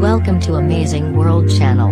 Welcome to Amazing World Channel.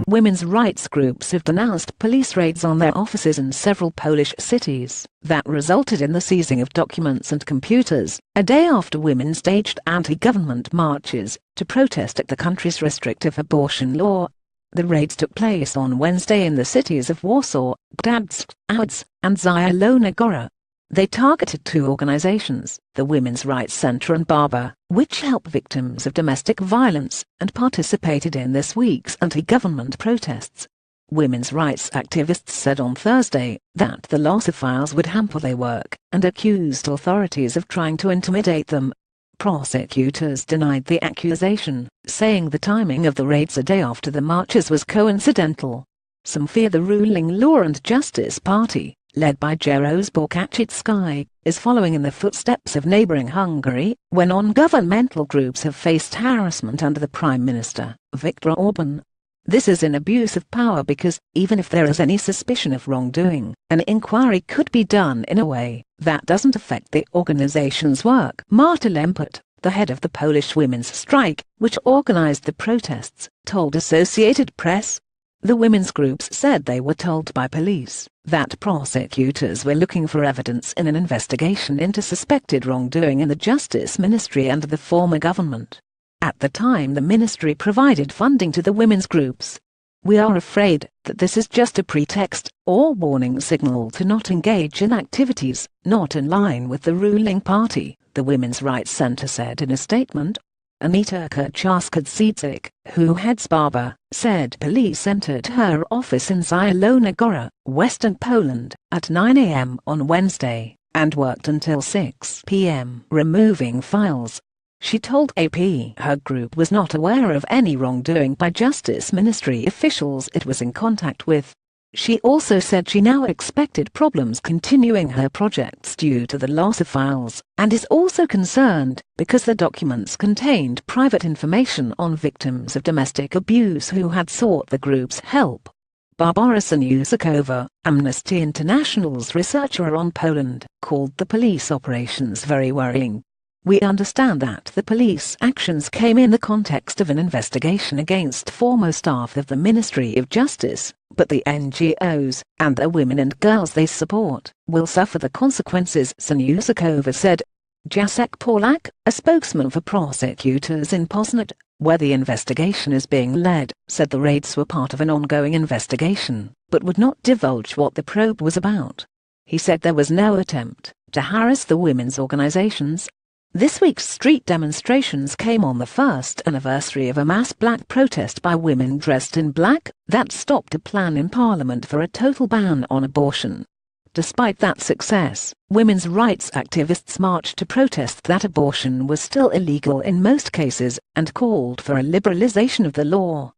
Women's rights groups have denounced police raids on their offices in several Polish cities that resulted in the seizing of documents and computers, a day after women staged anti-government marches to protest at the country's restrictive abortion law. The raids took place on Wednesday in the cities of Warsaw, Gdańsk, Łódź, and Zielona Góra. They targeted two organizations, the Women's Rights Center and Barber, which help victims of domestic violence, and participated in this week's anti-government protests. Women's rights activists said on Thursday that the loss of files would hamper their work, and accused authorities of trying to intimidate them. Prosecutors denied the accusation, saying the timing of the raids a day after the marches was coincidental. Some fear the ruling Law and Justice Party, led by Jarosław Kaczyński, is following in the footsteps of neighboring Hungary, when non-governmental groups have faced harassment under the Prime Minister, Viktor Orbán. This is an abuse of power because, even if there is any suspicion of wrongdoing, an inquiry could be done in a way that doesn't affect the organization's work. Marta Lempert, the head of the Polish women's strike, which organized the protests, told Associated Press. The women's groups said they were told by police that prosecutors were looking for evidence in an investigation into suspected wrongdoing in the Justice Ministry under the former government. At the time, the ministry provided funding to the women's groups. "We are afraid that this is just a pretext or warning signal to not engage in activities not in line with the ruling party," the Women's Rights Center said in a statement. Anita Kaczmarska-Dziedzic, who heads Barber, said police entered her office in Zielona Góra, western Poland, at 9 a.m. on Wednesday, and worked until 6 p.m. removing files. She told AP her group was not aware of any wrongdoing by Justice Ministry officials it was in contact with. She also said she now expected problems continuing her projects due to the loss of files, and is also concerned because the documents contained private information on victims of domestic abuse who had sought the group's help. Barbara Saniuszkowa, Amnesty International's researcher on Poland, called the police operations very worrying. "We understand that the police actions came in the context of an investigation against former staff of the Ministry of Justice, but the NGOs, and the women and girls they support, will suffer the consequences," Saniuszkowa said. Jacek Polak, a spokesman for prosecutors in Poznań, where the investigation is being led, said the raids were part of an ongoing investigation, but would not divulge what the probe was about. He said there was no attempt to harass the women's organizations. This week's street demonstrations came on the first anniversary of a mass black protest by women dressed in black that stopped a plan in Parliament for a total ban on abortion. Despite that success, women's rights activists marched to protest that abortion was still illegal in most cases and called for a liberalization of the law.